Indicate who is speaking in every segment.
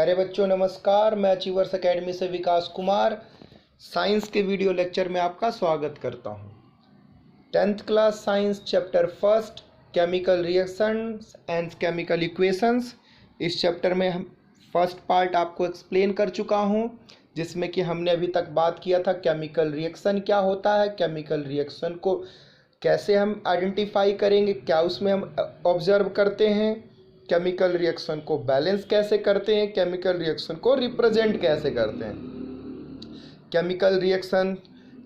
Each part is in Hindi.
Speaker 1: प्यारे बच्चों नमस्कार। मैं अचीवर्स एकेडमी से विकास कुमार साइंस के वीडियो लेक्चर में आपका स्वागत करता हूं। 10th class science chapter first chemical reactions and chemical equations. इस चैप्टर में हम फर्स्ट पार्ट आपको एक्सप्लेन कर चुका हूं, जिसमें कि हमने अभी तक बात किया था केमिकल रिएक्शन क्या होता है, केमिकल रिएक्शन को कैसे हम आइडेंटिफाई करेंगे, क्या उसमें हम ऑब्जर्व करते हैं, केमिकल रिएक्शन को बैलेंस कैसे करते हैं, केमिकल रिएक्शन को रिप्रेजेंट कैसे करते हैं, केमिकल रिएक्शन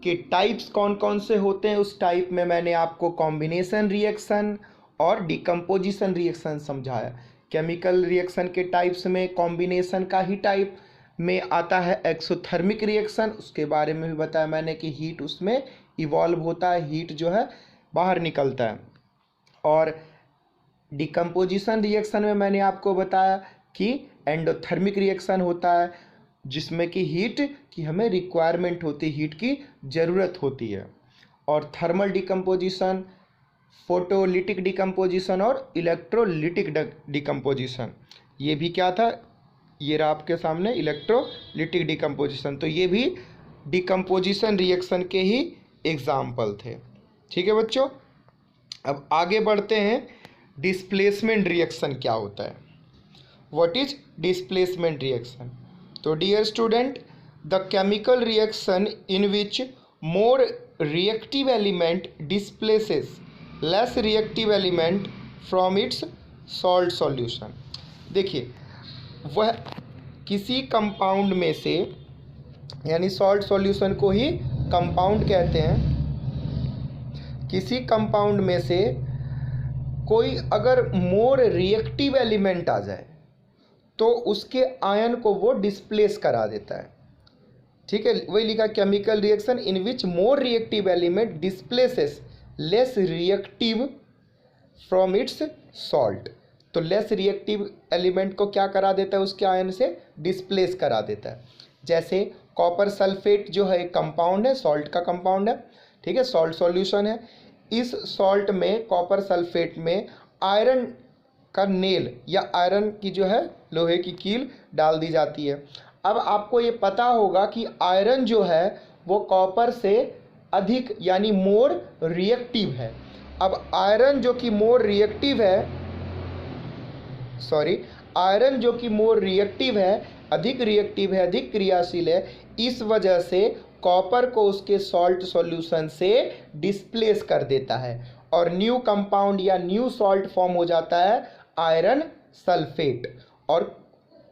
Speaker 1: के टाइप्स कौन कौन से होते हैं। उस टाइप में मैंने आपको कॉम्बिनेशन रिएक्शन और डिकम्पोजिशन रिएक्शन समझाया। केमिकल रिएक्शन के टाइप्स में कॉम्बिनेशन का ही टाइप में आता है एक्सोथर्मिक रिएक्शन, उसके बारे में भी बताया मैंने कि हीट उसमें इवॉल्व होता है, हीट जो है बाहर निकलता है। और डिकम्पोजिशन रिएक्शन में मैंने आपको बताया कि एंडोथर्मिक रिएक्शन होता है, जिसमें कि हीट की हमें रिक्वायरमेंट होती है, हीट की ज़रूरत होती है। और थर्मल डिकम्पोजिशन, फोटोलिटिक डिकम्पोजिशन और इलेक्ट्रोलिटिक डिकम्पोजिशन, ये भी क्या था, ये रहा आपके सामने इलेक्ट्रोलिटिक डिकम्पोजिशन। तो ये भी डिकम्पोजिशन रिएक्शन के ही एग्जाम्पल थे। ठीक है बच्चों, अब आगे बढ़ते हैं। डिस्प्लेसमेंट रिएक्शन क्या होता है, व्हाट इज डिस्प्लेसमेंट रिएक्शन। तो dear student, the chemical reaction in which more reactive element displaces less reactive element from its salt solution. देखिए, वह किसी कंपाउंड में से, यानी सॉल्ट सॉल्यूशन को ही कंपाउंड कहते हैं, किसी कंपाउंड में से कोई अगर मोर रिएक्टिव एलिमेंट आ जाए तो उसके आयन को वो डिस्प्लेस करा देता है। ठीक है, वही लिखा chemical reaction in which more reactive element displaces less reactive from its salt. तो लेस रिएक्टिव एलिमेंट को क्या करा देता है, उसके आयन से डिस्प्लेस करा देता है। जैसे कॉपर सल्फेट जो है कंपाउंड है, सॉल्ट का कंपाउंड है, ठीक है, सॉल्ट सॉल्यूशन है। इस सॉल्ट में, कॉपर सल्फेट में आयरन का नेल या आयरन की जो है लोहे की कील डाल दी जाती है। अब आपको ये पता होगा कि आयरन जो है वो कॉपर से अधिक यानी मोर रिएक्टिव है। अब आयरन जो कि मोर रिएक्टिव है, आयरन जो कि मोर रिएक्टिव है, अधिक रिएक्टिव है, अधिक क्रियाशील है, इस वजह से कॉपर को उसके सॉल्ट सॉल्यूशन से डिस्प्लेस कर देता है और न्यू कंपाउंड या न्यू सॉल्ट फॉर्म हो जाता है आयरन सल्फेट, और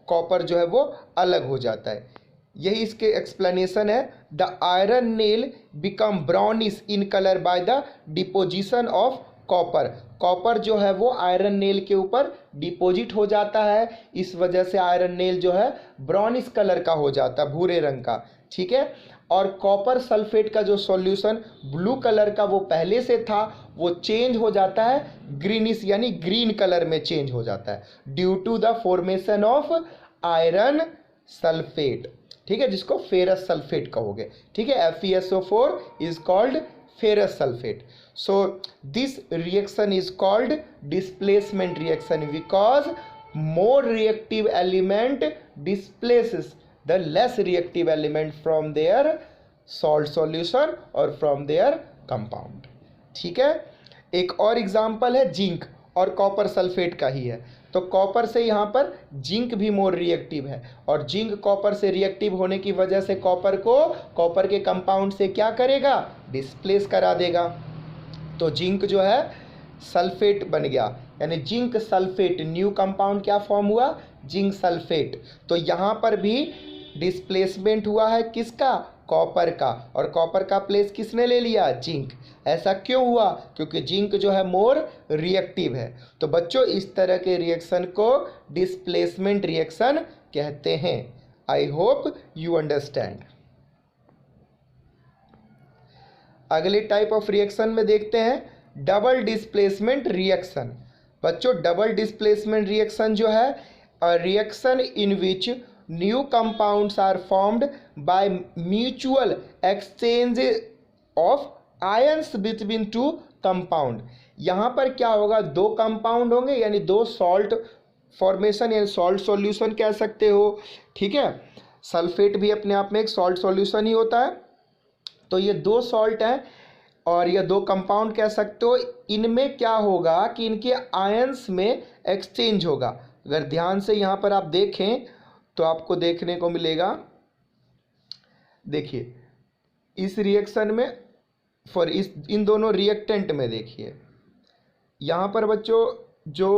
Speaker 1: कॉपर जो है वो अलग हो जाता है। यही इसके एक्सप्लेनेशन है। The iron nail become brownish in colour by the deposition of copper. Copper जो है वो आयरन नेल के ऊपर डिपोजिट हो जाता है, इस वजह से आयरन नेल जो है ब्राउनिश कलर का हो जाता है, भूरे रंग का। ठीक है, और कॉपर सल्फेट का जो सॉल्यूशन ब्लू कलर का वो पहले से था, वो चेंज हो जाता है ग्रीनिश यानी ग्रीन कलर में चेंज हो जाता है due to the formation of iron sulphate. ठीक है, जिसको फेरस सल्फेट कहोगे। ठीक है, FeSO4 is called ferrous sulphate. So this reaction is called displacement reaction because more reactive element displaces the less reactive element from their salt solution or from their compound। ठीक है, एक और एग्जाम्पल है जिंक और कॉपर सल्फेट का ही है। तो कॉपर से यहाँ पर जिंक भी मोर रिएक्टिव है, और जिंक कॉपर से रिएक्टिव होने की वजह से कॉपर को कॉपर के कंपाउंड से क्या करेगा, डिस्प्लेस करा देगा। तो जिंक जो है सल्फेट बन गया, यानी जिंक सल्फेट, न्यू कंपाउंड क्या फॉर्म हुआ, जिंक सल्फेट। तो यहाँ पर भी डिस्प्लेसमेंट हुआ है किसका, कॉपर का, और कॉपर का प्लेस किसने ले लिया, जिंक। ऐसा क्यों हुआ, क्योंकि जिंक जो है मोर रिएक्टिव है। तो बच्चों, इस तरह के रिएक्शन को डिस्प्लेसमेंट रिएक्शन कहते हैं। I hope you understand. अगले टाइप ऑफ रिएक्शन में देखते हैं डबल डिस्प्लेसमेंट रिएक्शन। बच्चों, डबल डिस्प्लेसमेंट रिएक्शन जो है reaction in which new compounds are formed by mutual exchange of ions between two compound. यहाँ पर क्या होगा, दो कंपाउंड होंगे, यानी दो सॉल्ट फॉर्मेशन या सॉल्ट सॉल्यूशन कह सकते हो, ठीक है। सल्फेट भी अपने आप में एक सॉल्ट सॉल्यूशन ही होता है। तो ये दो सॉल्ट हैं और ये दो कंपाउंड कह सकते हो। इनमें क्या होगा कि इनके आयंस में एक्सचेंज होगा। अगर ध्यान से यहाँ पर आप देखें तो आपको देखने को मिलेगा, देखिए इस रिएक्शन में इन दोनों रिएक्टेंट में देखिए यहाँ पर बच्चों जो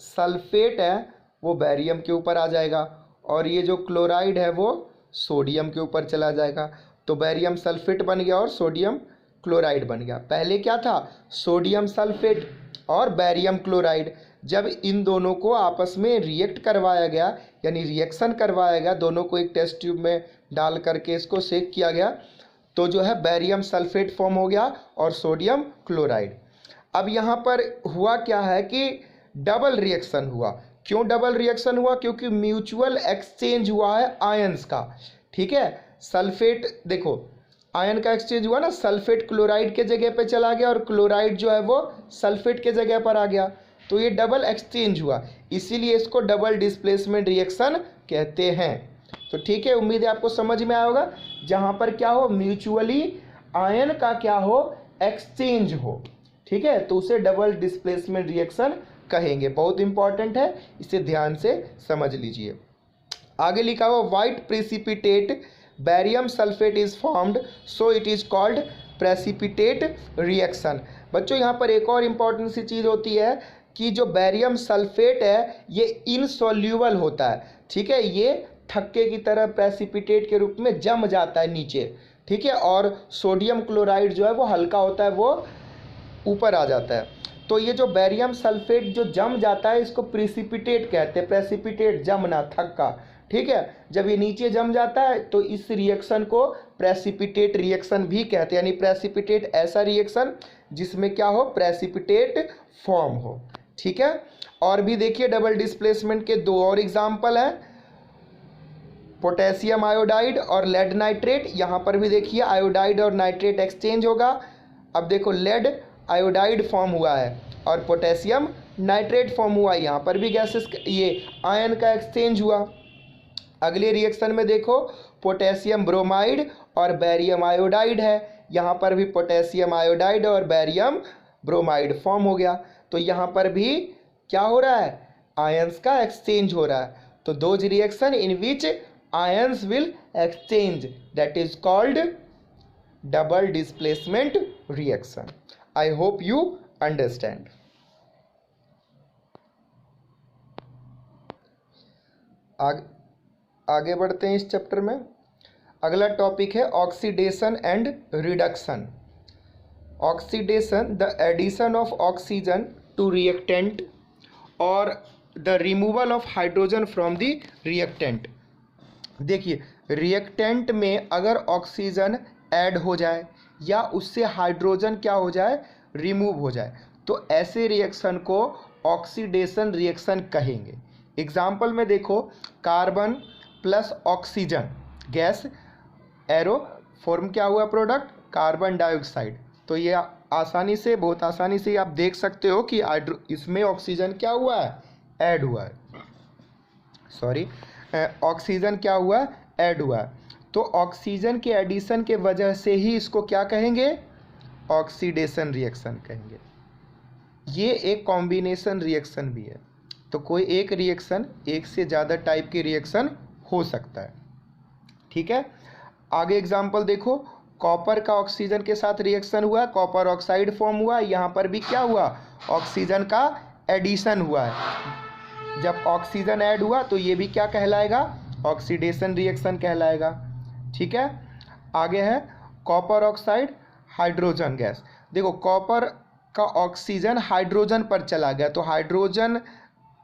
Speaker 1: सल्फेट है वो बैरियम के ऊपर आ जाएगा और ये जो क्लोराइड है वो सोडियम के ऊपर चला जाएगा। तो बैरियम सल्फेट बन गया और सोडियम क्लोराइड बन गया। पहले क्या था, सोडियम सल्फेट और बैरियम क्लोराइड। जब इन दोनों को आपस में रिएक्ट करवाया गया, यानी रिएक्शन करवाया गया, दोनों को एक टेस्ट ट्यूब में डाल करके इसको सेक किया गया, तो जो है बैरियम सल्फेट फॉर्म हो गया और सोडियम क्लोराइड। अब यहाँ पर हुआ क्या है कि डबल रिएक्शन हुआ। क्यों डबल रिएक्शन हुआ? क्योंकि म्यूचुअल एक्सचेंज हुआ है आयंस का, ठीक है। सल्फेट देखो आयन का एक्सचेंज हुआ ना, सल्फेट क्लोराइड के जगह पे चला गया और क्लोराइड जो है वो सल्फेट के जगह पर आ गया। तो ये डबल एक्सचेंज हुआ, इसीलिए इसको डबल डिस्प्लेसमेंट रिएक्शन कहते हैं। तो ठीक है, उम्मीद है आपको समझ में आया होगा। जहाँ पर क्या हो, म्यूचुअली आयन का क्या हो, एक्सचेंज हो, ठीक है, तो उसे डबल डिस्प्लेसमेंट रिएक्शन कहेंगे। बहुत इंपॉर्टेंट है, इसे ध्यान से समझ लीजिए। आगे लिखा हुआ white precipitate barium sulphate is formed so it is called precipitate reaction. बच्चों यहाँ पर एक और इम्पॉर्टेंट सी चीज़ होती है कि जो बैरियम सल्फेट है ये इनसोल्यूबल होता है, ठीक है, ये थक्के की तरह प्रेसिपिटेट के रूप में जम जाता है नीचे, ठीक है, और सोडियम क्लोराइड जो है वो हल्का होता है, वो ऊपर आ जाता है। तो ये जो बैरियम सल्फेट जो जम जाता है इसको प्रेसिपिटेट कहते हैं, प्रेसिपिटेट जमना, थक्का, ठीक है। जब ये नीचे जम जाता है तो इस रिएक्शन को प्रेसिपिटेट रिएक्शन भी कहते हैं, यानी प्रेसिपिटेट ऐसा रिएक्शन जिसमें क्या हो, प्रेसिपिटेट फॉर्म हो, ठीक है। और भी देखिए डबल डिस्प्लेसमेंट के दो और एग्जाम्पल हैं, पोटेशियम आयोडाइड और लेड नाइट्रेट। यहाँ पर भी देखिए आयोडाइड और नाइट्रेट एक्सचेंज होगा। अब देखो लेड आयोडाइड फॉर्म हुआ है और पोटेशियम नाइट्रेट फॉर्म हुआ है, यहाँ पर भी गैसेस ये आयन का एक्सचेंज हुआ। अगले रिएक्शन में देखो पोटेशियम ब्रोमाइड और बैरियम आयोडाइड है, यहाँ पर भी पोटेशियम आयोडाइड और बैरियम ब्रोमाइड फॉर्म हो गया। तो यहाँ पर भी क्या हो रहा है, आयंस का एक्सचेंज हो रहा है। तो those reaction in which ions will exchange that is called double displacement reaction. I hope you understand. आगे बढ़ते हैं इस चैप्टर में। अगला टॉपिक है oxidation and reduction. Oxidation the addition of oxygen to reactant और the removal of hydrogen from the reactant. देखिए रिएक्टेंट में अगर ऑक्सीजन ऐड हो जाए या उससे हाइड्रोजन क्या हो जाए, रिमूव हो जाए, तो ऐसे रिएक्शन को ऑक्सीडेशन रिएक्शन कहेंगे। एग्जाम्पल में देखो carbon plus oxygen gas, arrow form क्या हुआ, प्रोडक्ट कार्बन डाइऑक्साइड। तो ये आसानी से, बहुत आसानी से आप देख सकते हो कि इसमें ऑक्सीजन क्या हुआ है, ऐड हुआ है, सॉरी ऑक्सीजन क्या हुआ, ऐड हुआ है। तो ऑक्सीजन के एडिशन के वजह से ही इसको क्या कहेंगे, ऑक्सीडेशन रिएक्शन कहेंगे। ये एक कॉम्बिनेशन रिएक्शन भी है, तो कोई एक रिएक्शन, एक से ज़्यादा टाइप की रिएक्शन हो सकता है, ठीक है। आगे एग्जाम्पल देखो, कॉपर का ऑक्सीजन के साथ रिएक्शन हुआ, कॉपर ऑक्साइड फॉर्म हुआ, यहाँ पर भी क्या हुआ, ऑक्सीजन का एडिशन हुआ है। जब ऑक्सीजन ऐड हुआ तो ये भी क्या कहलाएगा, ऑक्सीडेशन रिएक्शन कहलाएगा, ठीक है। आगे है कॉपर ऑक्साइड हाइड्रोजन गैस। देखो कॉपर का ऑक्सीजन हाइड्रोजन पर चला गया, तो हाइड्रोजन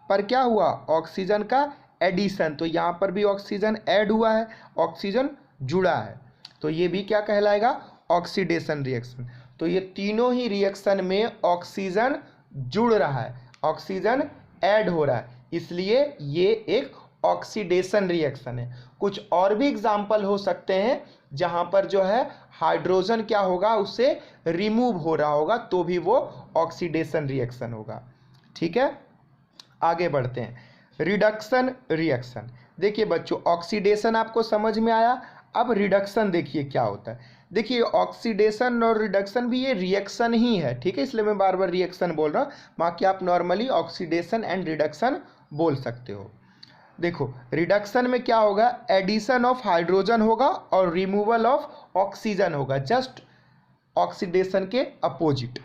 Speaker 1: पर क्या हुआ, ऑक्सीजन का एडिशन, तो यहाँ पर भी ऑक्सीजन ऐड हुआ है, ऑक्सीजन जुड़ा है, तो ये भी क्या कहलाएगा, ऑक्सीडेशन रिएक्शन। तो ये तीनों ही रिएक्शन में ऑक्सीजन जुड़ रहा है, ऑक्सीजन ऐड हो रहा है, इसलिए ये एक ऑक्सीडेशन रिएक्शन है। कुछ और भी एग्जाम्पल हो सकते हैं जहाँ पर जो है हाइड्रोजन क्या होगा, उससे रिमूव हो रहा होगा, तो भी वो ऑक्सीडेशन रिएक्शन होगा, ठीक है। आगे बढ़ते हैं। Reduction reaction. देखिए बच्चों, ऑक्सीडेशन आपको समझ में आया। अब रिडक्शन देखिए क्या होता है। देखिए ऑक्सीडेशन और रिडक्शन भी ये रिएक्शन ही है, ठीक है, इसलिए मैं बार बार रिएक्शन बोल रहा हूँ, बाकी आप नॉर्मली ऑक्सीडेशन एंड रिडक्शन बोल सकते हो। देखो रिडक्शन में क्या होगा, एडिशन ऑफ हाइड्रोजन होगा और रिमूवल ऑफ ऑक्सीजन होगा, जस्ट ऑक्सीडेशन के अपोजिट।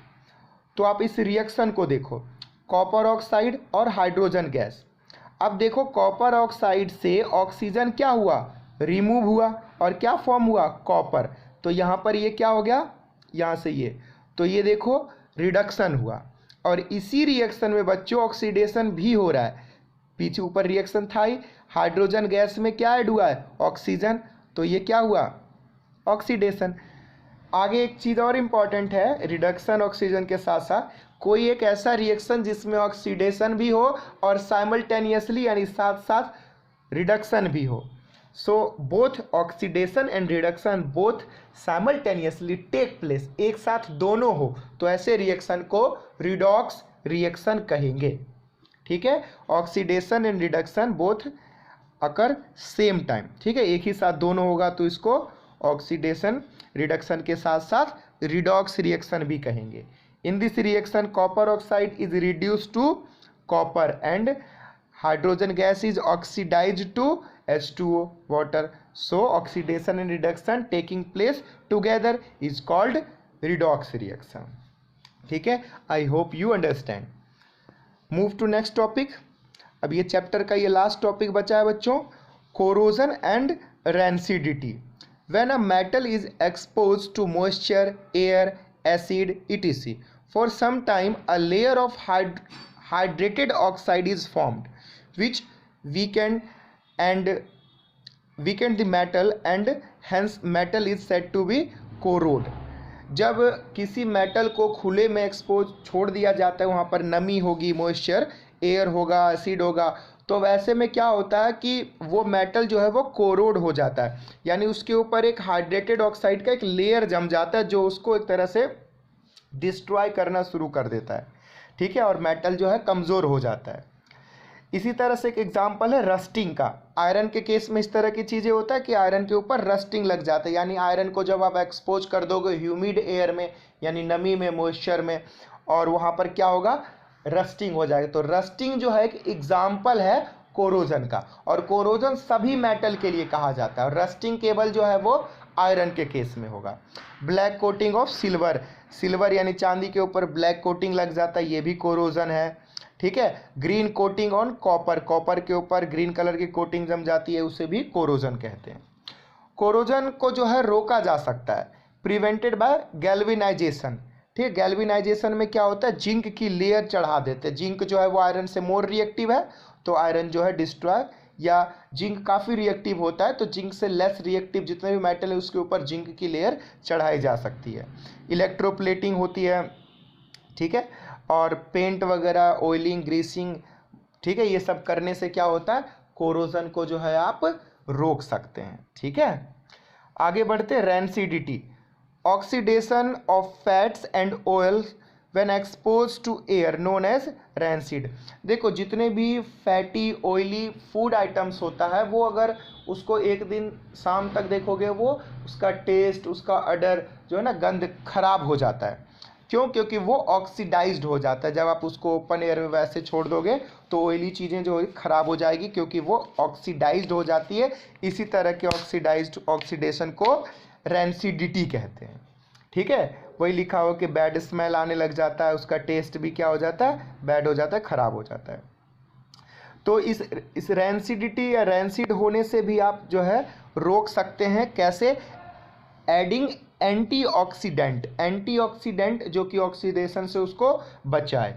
Speaker 1: तो आप इस रिएक्शन को देखो, कॉपर ऑक्साइड और हाइड्रोजन गैस। अब देखो कॉपर ऑक्साइड से ऑक्सीजन क्या हुआ, रिमूव हुआ, और क्या फॉर्म हुआ, कॉपर। तो यहाँ पर ये क्या हो गया, यहाँ से ये, तो ये देखो रिडक्शन हुआ। और इसी रिएक्शन में बच्चों ऑक्सीडेशन भी हो रहा है, पीछे ऊपर रिएक्शन था ही, हाइड्रोजन गैस में क्या ऐड हुआ है, ऑक्सीजन, तो ये क्या हुआ, ऑक्सीडेशन। आगे एक चीज़ और इम्पॉर्टेंट है, रिडक्शन ऑक्सीजन के साथ साथ कोई एक ऐसा रिएक्शन जिसमें ऑक्सीडेशन भी हो और साइमल्टेनियसली यानी साथ साथ रिडक्शन भी हो। So both oxidation and reduction both simultaneously take place, एक साथ दोनों हो, तो ऐसे रिएक्शन को रिडॉक्स रिएक्शन कहेंगे। ठीक है, oxidation and reduction both occur same time, ठीक है, एक ही साथ दोनों होगा तो इसको ऑक्सीडेशन रिडक्शन के साथ साथ रिडॉक्स रिएक्शन भी कहेंगे। In this reaction copper oxide is reduce to copper and hydrogen gas is oxidised to H2O water. So oxidation and reduction taking place together is called redox reaction. ठीक है, I hope you understand. Move to next topic. अब ये चैप्टर का ये लास्ट टॉपिक बचा है बच्चों, corrosion and rancidity. When a metal is exposed to moisture, air, acid, etc. for some time, a layer of hydrated oxide is formed, which weaken the metal and hence metal is said to be corrode. जब किसी मेटल को खुले में एक्सपोज छोड़ दिया जाता है, वहाँ पर नमी होगी, मॉइस्चर, एयर होगा, एसिड होगा, तो वैसे में क्या होता है कि वो मेटल जो है वो कोरोड हो जाता है, यानी उसके ऊपर एक हाइड्रेटेड ऑक्साइड का एक लेयर जम जाता है जो उसको एक तरह से डिस्ट्रॉय करना शुरू कर देता है। ठीक है, और मेटल जो है कमज़ोर हो जाता है। इसी तरह से एक एग्जांपल है रस्टिंग का। आयरन के केस में इस तरह की चीज़ें होता है कि आयरन के ऊपर रस्टिंग लग जाता है, यानी आयरन को जब आप एक्सपोज कर दोगे ह्यूमिड एयर में, यानी नमी में, मॉइस्चर में, और वहाँ पर क्या होगा, रस्टिंग हो जाएगा। तो रस्टिंग जो है एक एग्जाम्पल है कोरोजन का, और कोरोजन सभी मेटल के लिए कहा जाता है, और रस्टिंग केवल जो है वो आयरन के केस में होगा। Black coating of silver, silver यानी चांदी के ऊपर ब्लैक कोटिंग लग जाता है, ये भी कोरोजन है। ठीक है, green coating on copper, copper के ऊपर ग्रीन कलर की कोटिंग जम जाती है, उसे भी कोरोजन कहते हैं। कोरोजन को जो है रोका जा सकता है, प्रिवेंटेड बाय गैल्वेनाइजेशन। ठीक है, गैल्वेनाइजेशन में क्या होता है, जिंक की लेयर चढ़ा देते हैं। जिंक जो है वो आयरन से मोर रिएक्टिव है, तो आयरन जो है डिस्ट्रॉय, या जिंक काफ़ी रिएक्टिव होता है तो जिंक से लेस रिएक्टिव जितने भी मेटल है उसके ऊपर जिंक की लेयर चढ़ाई जा सकती है। इलेक्ट्रोप्लेटिंग होती है, ठीक है, और पेंट वगैरह, ऑयलिंग, ग्रीसिंग, ठीक है, ये सब करने से क्या होता है, कोरोजन को जो है आप रोक सकते हैं। ठीक है, आगे बढ़ते हैं, rancidity, oxidation of fats and oils when expose to air known as rancid. देखो जितने भी फैटी ऑयली फूड आइटम्स होता है वो अगर उसको एक दिन शाम तक देखोगे वो उसका टेस्ट, उसका अडर जो है ना, गंध खराब हो जाता है। क्यों? क्योंकि वो ऑक्सीडाइज्ड हो जाता है। जब आप उसको ओपन एयर में वैसे छोड़ दोगे तो ऑयली चीज़ें जो खराब हो जाएगी, क्योंकि वो ऑक्सीडाइज्ड हो जाती है। इसी तरह के ऑक्सीडेशन को रैंसिडिटी कहते हैं। ठीक है, वही लिखा हो कि बैड स्मेल आने लग जाता है, उसका टेस्ट भी क्या हो जाता है, बैड हो जाता है, खराब हो जाता है। तो इस रैंसिडिटी या रैंसिड होने से भी आप जो है रोक सकते हैं। कैसे? एडिंग एंटीऑक्सीडेंट जो कि ऑक्सीडेशन से उसको बचाए।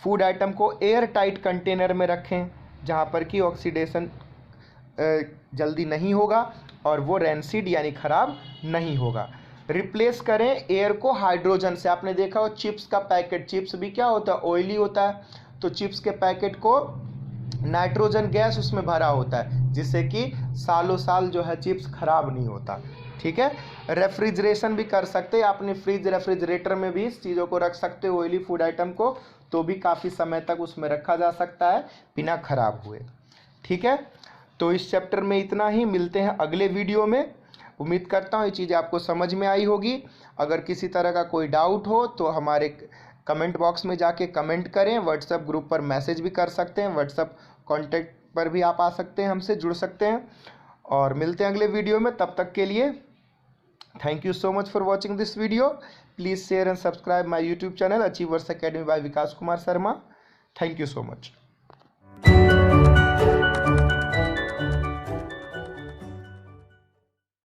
Speaker 1: फूड आइटम को एयर टाइट कंटेनर में रखें जहाँ पर कि ऑक्सीडेशन जल्दी नहीं होगा और वो रैंसिड यानी खराब नहीं होगा। रिप्लेस करें एयर को हाइड्रोजन से। आपने देखा हो चिप्स का पैकेट, चिप्स भी क्या होता है, ऑयली होता है, तो चिप्स के पैकेट को नाइट्रोजन गैस उसमें भरा होता है जिससे कि सालों साल जो है चिप्स खराब नहीं होता। ठीक है। रेफ्रिजरेशन भी कर सकते हैं, अपने फ्रिज रेफ्रिजरेटर में भी इस चीज़ों को रख सकते हो, ऑयली फूड आइटम को, तो भी काफ़ी समय तक उसमें रखा जा सकता है बिना खराब हुए। ठीक है, तो इस चैप्टर में इतना ही, मिलते हैं अगले वीडियो में। उम्मीद करता हूँ ये चीज़ आपको समझ में आई होगी। अगर किसी तरह का कोई डाउट हो तो हमारे कमेंट बॉक्स में जाके कमेंट करें, व्हाट्सएप ग्रुप पर मैसेज भी कर सकते हैं, व्हाट्सएप कॉन्टैक्ट पर भी आप आ सकते हैं, हमसे जुड़ सकते हैं। और मिलते हैं अगले वीडियो में, तब तक के लिए thank you so much for watching this video. Please share and subscribe my YouTube channel achievers academy by Vikas Kumar Sharma. Thank you so much.